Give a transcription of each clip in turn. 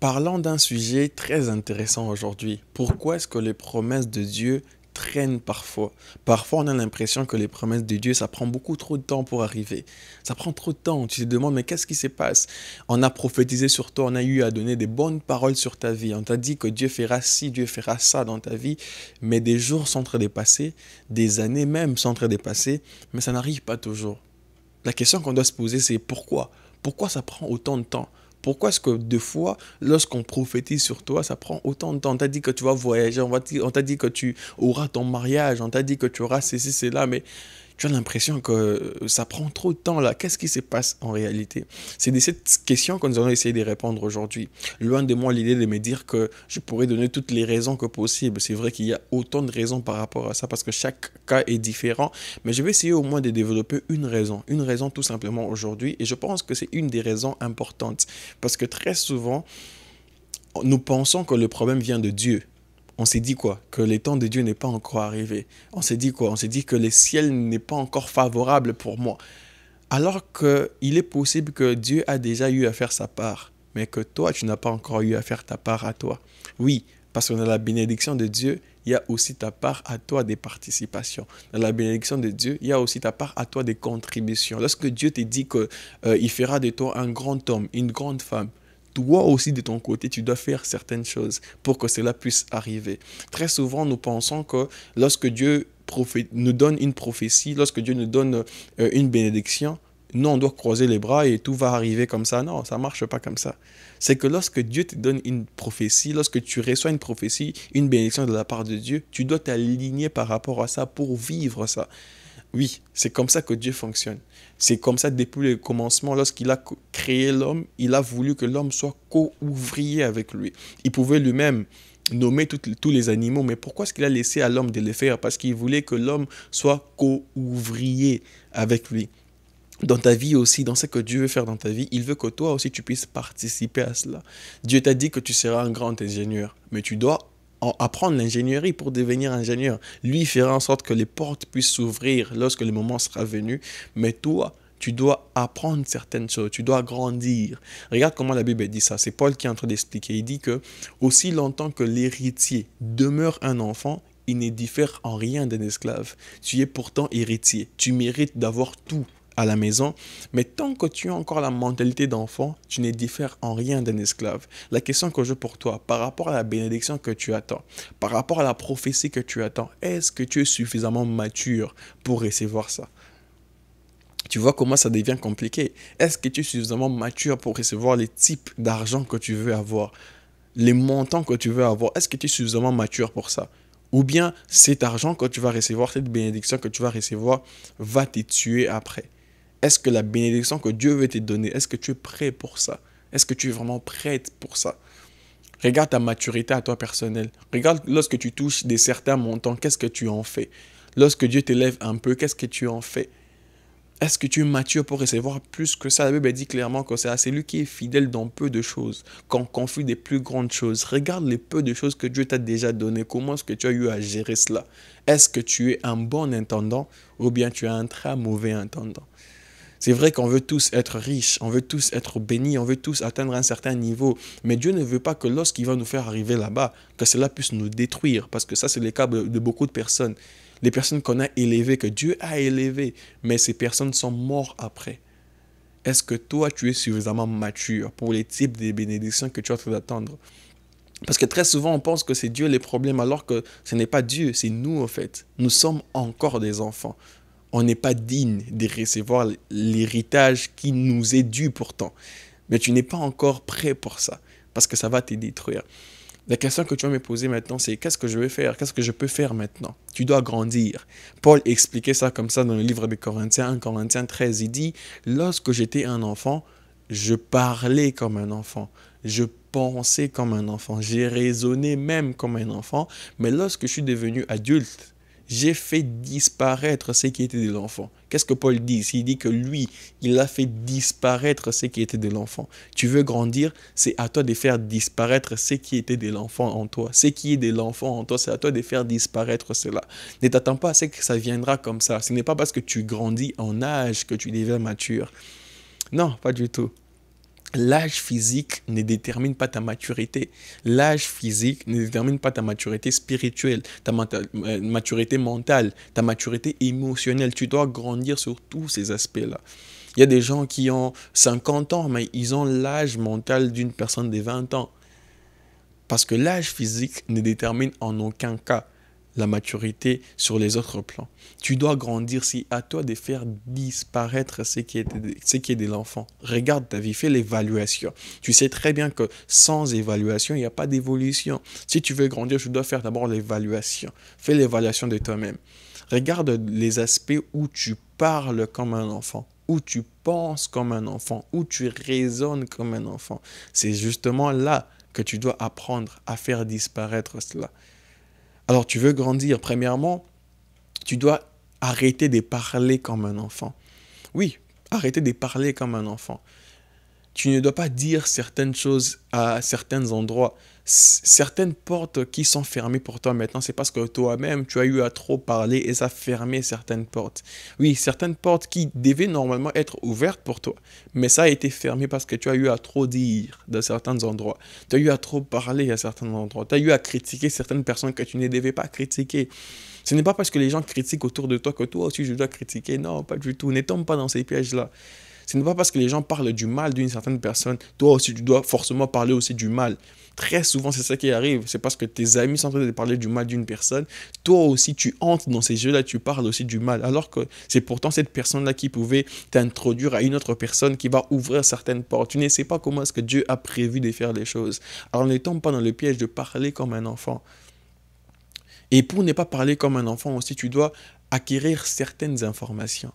Parlons d'un sujet très intéressant aujourd'hui. Pourquoi est-ce que les promesses de Dieu traînent parfois? Parfois, on a l'impression que les promesses de Dieu, ça prend beaucoup trop de temps pour arriver. Ça prend trop de temps. Tu te demandes, mais qu'est-ce qui se passe? On a prophétisé sur toi, on a eu à donner des bonnes paroles sur ta vie. On t'a dit que Dieu fera ci, Dieu fera ça dans ta vie. Mais des jours sont en train de passer, des années même sont en train de passer, mais ça n'arrive pas toujours. La question qu'on doit se poser, c'est pourquoi? Pourquoi ça prend autant de temps? Pourquoi est-ce que deux fois, lorsqu'on prophétise sur toi, ça prend autant de temps? On t'a dit que tu vas voyager, on t'a dit que tu auras ton mariage, on t'a dit que tu auras ceci, cela, mais tu as l'impression que ça prend trop de temps là. Qu'est-ce qui se passe en réalité? C'est de cette question que nous allons essayer de répondre aujourd'hui. Loin de moi l'idée de me dire que je pourrais donner toutes les raisons que possible. C'est vrai qu'il y a autant de raisons par rapport à ça parce que chaque cas est différent. Mais je vais essayer au moins de développer une raison tout simplement aujourd'hui. Et je pense que c'est une des raisons importantes. Parce que très souvent, nous pensons que le problème vient de Dieu. On s'est dit quoi? Que le temps de Dieu n'est pas encore arrivé. On s'est dit quoi? On s'est dit que le ciel n'est pas encore favorable pour moi. Alors qu'il est possible que Dieu a déjà eu à faire sa part, mais que toi, tu n'as pas encore eu à faire ta part à toi. Oui, parce que dans la bénédiction de Dieu, il y a aussi ta part à toi des participations. Dans la bénédiction de Dieu, il y a aussi ta part à toi des contributions. Lorsque Dieu te dit qu'il fera de toi un grand homme, une grande femme, toi aussi de ton côté, tu dois faire certaines choses pour que cela puisse arriver. Très souvent, nous pensons que lorsque Dieu nous donne une prophétie, lorsque Dieu nous donne une bénédiction, nous, on doit croiser les bras et tout va arriver comme ça. Non, ça ne marche pas comme ça. C'est que lorsque Dieu te donne une prophétie, lorsque tu reçois une prophétie, une bénédiction de la part de Dieu, tu dois t'aligner par rapport à ça pour vivre ça. Oui, c'est comme ça que Dieu fonctionne. C'est comme ça depuis le commencement, lorsqu'il a créé l'homme, il a voulu que l'homme soit co-ouvrier avec lui. Il pouvait lui-même nommer tous les animaux, mais pourquoi est-ce qu'il a laissé à l'homme de les faire? Parce qu'il voulait que l'homme soit co-ouvrier avec lui. Dans ta vie aussi, dans ce que Dieu veut faire dans ta vie, il veut que toi aussi tu puisses participer à cela. Dieu t'a dit que tu seras un grand ingénieur, mais tu dois apprendre l'ingénierie pour devenir ingénieur. Lui, il fera en sorte que les portes puissent s'ouvrir lorsque le moment sera venu, mais toi, tu dois apprendre certaines choses, tu dois grandir. Regarde comment la Bible dit ça, c'est Paul qui est en train d'expliquer. Il dit que aussi longtemps que l'héritier demeure un enfant, il ne diffère en rien d'un esclave. Tu es pourtant héritier, tu mérites d'avoir tout à la maison, mais tant que tu as encore la mentalité d'enfant, tu ne diffères en rien d'un esclave. La question que j'ai pour toi, par rapport à la bénédiction que tu attends, par rapport à la prophétie que tu attends, est-ce que tu es suffisamment mature pour recevoir ça? Tu vois comment ça devient compliqué. Est-ce que tu es suffisamment mature pour recevoir les types d'argent que tu veux avoir, les montants que tu veux avoir? Est-ce que tu es suffisamment mature pour ça? Ou bien cet argent que tu vas recevoir, cette bénédiction que tu vas recevoir, va te tuer après? Est-ce que la bénédiction que Dieu veut te donner, est-ce que tu es prêt pour ça? Est-ce que tu es vraiment prête pour ça? Regarde ta maturité à toi personnelle. Regarde lorsque tu touches des certains montants, qu'est-ce que tu en fais? Lorsque Dieu t'élève un peu, qu'est-ce que tu en fais? Est-ce que tu es mature pour recevoir plus que ça? La Bible dit clairement que c'est à celui qui est fidèle dans peu de choses qu'on confie des plus grandes choses. Regarde les peu de choses que Dieu t'a déjà donné. Comment est-ce que tu as eu à gérer cela? Est-ce que tu es un bon intendant ou bien tu es un très mauvais intendant? C'est vrai qu'on veut tous être riches, on veut tous être bénis, on veut tous atteindre un certain niveau. Mais Dieu ne veut pas que lorsqu'il va nous faire arriver là-bas, que cela puisse nous détruire. Parce que ça, c'est le cas de beaucoup de personnes. Les personnes qu'on a élevées, que Dieu a élevées, mais ces personnes sont mortes après. Est-ce que toi, tu es suffisamment mature pour les types de bénédictions que tu es en train d'attendre? Parce que très souvent, on pense que c'est Dieu les problèmes, alors que ce n'est pas Dieu, c'est nous en fait. Nous sommes encore des enfants. On n'est pas digne de recevoir l'héritage qui nous est dû pourtant. Mais tu n'es pas encore prêt pour ça, parce que ça va te détruire. La question que tu vas me poser maintenant, c'est qu'est-ce que je vais faire? Qu'est-ce que je peux faire maintenant? Tu dois grandir. Paul expliquait ça comme ça dans le livre de Corinthiens, 1 Corinthiens 13. Il dit, lorsque j'étais un enfant, je parlais comme un enfant. Je pensais comme un enfant. J'ai raisonné même comme un enfant. Mais lorsque je suis devenu adulte, j'ai fait disparaître ce qui était de l'enfant. Qu'est-ce que Paul dit? Il dit que lui, il a fait disparaître ce qui était de l'enfant. Tu veux grandir, c'est à toi de faire disparaître ce qui était de l'enfant en toi. Ce qui est de l'enfant en toi, c'est à toi de faire disparaître cela. Ne t'attends pas à ce que ça viendra comme ça. Ce n'est pas parce que tu grandis en âge que tu deviens mature. Non, pas du tout. L'âge physique ne détermine pas ta maturité. L'âge physique ne détermine pas ta maturité spirituelle, ta maturité mentale, ta maturité émotionnelle. Tu dois grandir sur tous ces aspects-là. Il y a des gens qui ont 50 ans, mais ils ont l'âge mental d'une personne de 20 ans. Parce que l'âge physique ne détermine en aucun cas la maturité sur les autres plans. Tu dois grandir, si à toi de faire disparaître ce qui est de l'enfant. Regarde ta vie, fais l'évaluation. Tu sais très bien que sans évaluation, il n'y a pas d'évolution. Si tu veux grandir, tu dois faire d'abord l'évaluation. Fais l'évaluation de toi-même. Regarde les aspects où tu parles comme un enfant, où tu penses comme un enfant, où tu raisonnes comme un enfant. C'est justement là que tu dois apprendre à faire disparaître cela. Alors, tu veux grandir. Premièrement, tu dois arrêter de parler comme un enfant. Oui, arrêter de parler comme un enfant. Tu ne dois pas dire certaines choses à certains endroits. Certaines portes qui sont fermées pour toi maintenant, c'est parce que toi-même, tu as eu à trop parler et ça a fermé certaines portes. Oui, certaines portes qui devaient normalement être ouvertes pour toi, mais ça a été fermé parce que tu as eu à trop dire dans certains endroits. Tu as eu à trop parler à certains endroits. Tu as eu à critiquer certaines personnes que tu ne devais pas critiquer. Ce n'est pas parce que les gens critiquent autour de toi que toi aussi je dois critiquer. Non, pas du tout. Ne tombe pas dans ces pièges-là. Ce n'est pas parce que les gens parlent du mal d'une certaine personne, toi aussi tu dois forcément parler aussi du mal. Très souvent, c'est ça qui arrive. C'est parce que tes amis sont en train de parler du mal d'une personne. Toi aussi, tu entres dans ces jeux-là, tu parles aussi du mal. Alors que c'est pourtant cette personne-là qui pouvait t'introduire à une autre personne qui va ouvrir certaines portes. Tu ne sais pas comment est-ce que Dieu a prévu de faire les choses. Alors ne tombe pas dans le piège de parler comme un enfant. Et pour ne pas parler comme un enfant aussi, tu dois acquérir certaines informations.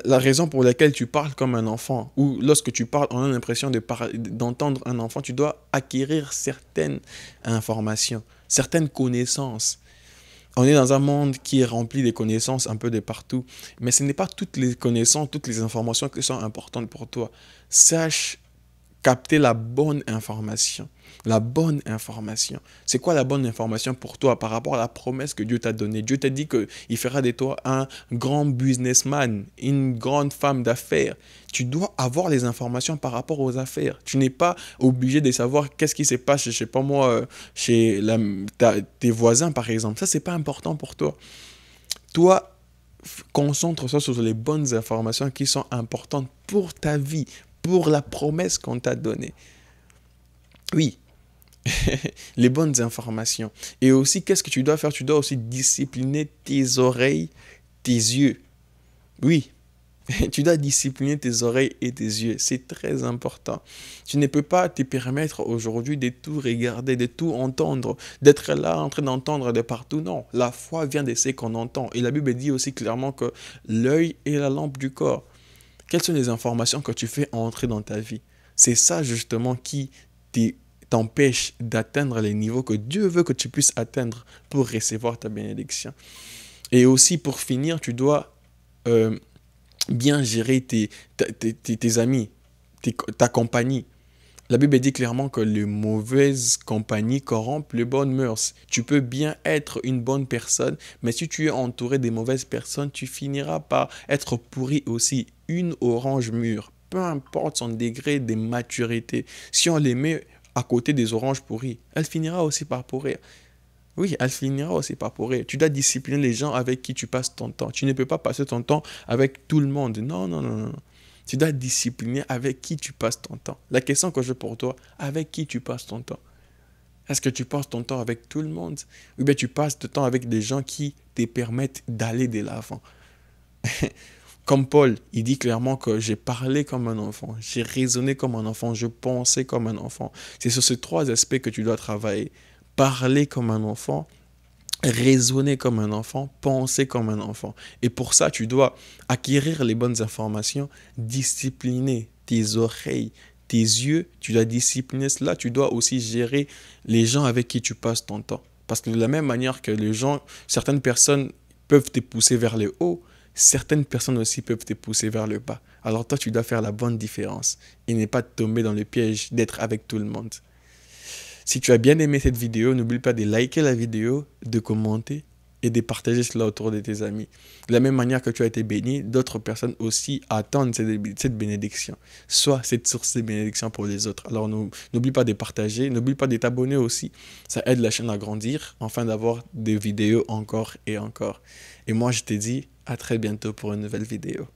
La raison pour laquelle tu parles comme un enfant, ou lorsque tu parles, on a l'impression d'entendre un enfant, tu dois acquérir certaines informations, certaines connaissances. On est dans un monde qui est rempli de connaissances un peu de partout, mais ce n'est pas toutes les connaissances, toutes les informations qui sont importantes pour toi. Sache capter la bonne information. La bonne information. C'est quoi la bonne information pour toi par rapport à la promesse que Dieu t'a donnée? Dieu t'a dit qu'il fera de toi un grand businessman, une grande femme d'affaires. Tu dois avoir les informations par rapport aux affaires. Tu n'es pas obligé de savoir qu'est-ce qui se passe, je sais pas moi, chez tes voisins par exemple. Ça, c'est pas important pour toi. Toi, concentre-toi sur les bonnes informations qui sont importantes pour ta vie, pour la promesse qu'on t'a donnée. Oui, les bonnes informations. Et aussi, qu'est-ce que tu dois faire? Tu dois aussi discipliner tes oreilles, tes yeux. Oui, tu dois discipliner tes oreilles et tes yeux. C'est très important. Tu ne peux pas te permettre aujourd'hui de tout regarder, de tout entendre, d'être là en train d'entendre de partout. Non, la foi vient de ce qu'on entend. Et la Bible dit aussi clairement que l'œil est la lampe du corps. Quelles sont les informations que tu fais entrer dans ta vie? C'est ça justement qui t'empêche d'atteindre les niveaux que Dieu veut que tu puisses atteindre pour recevoir ta bénédiction. Et aussi pour finir, tu dois bien gérer tes amis, ta compagnie. La Bible dit clairement que les mauvaises compagnies corrompent les bonnes mœurs. Tu peux bien être une bonne personne, mais si tu es entouré des mauvaises personnes, tu finiras par être pourri aussi. Une orange mûre, peu importe son degré de maturité, si on les met à côté des oranges pourries, elle finira aussi par pourrir. Oui, elle finira aussi par pourrir. Tu dois discipliner les gens avec qui tu passes ton temps. Tu ne peux pas passer ton temps avec tout le monde. Non, non, non, non. Tu dois discipliner avec qui tu passes ton temps. La question que j'ai pour toi, avec qui tu passes ton temps? Est-ce que tu passes ton temps avec tout le monde? Ou bien tu passes ton temps avec des gens qui te permettent d'aller de l'avant? Comme Paul, il dit clairement que j'ai parlé comme un enfant, j'ai raisonné comme un enfant, je pensais comme un enfant. C'est sur ces trois aspects que tu dois travailler. Parler comme un enfant, raisonner comme un enfant, penser comme un enfant. Et pour ça, tu dois acquérir les bonnes informations, discipliner tes oreilles, tes yeux, tu dois discipliner cela. Tu dois aussi gérer les gens avec qui tu passes ton temps. Parce que de la même manière que les gens, certaines personnes peuvent te pousser vers le haut, certaines personnes aussi peuvent te pousser vers le bas. Alors toi, tu dois faire la bonne différence et ne pas tomber dans le piège d'être avec tout le monde. Si tu as bien aimé cette vidéo, n'oublie pas de liker la vidéo, de commenter et de partager cela autour de tes amis. De la même manière que tu as été béni, d'autres personnes aussi attendent cette bénédiction. Sois cette source de bénédiction pour les autres. Alors n'oublie pas de partager, n'oublie pas de t'abonner aussi. Ça aide la chaîne à grandir, afin d'avoir des vidéos encore et encore. Et moi, je te dis à très bientôt pour une nouvelle vidéo.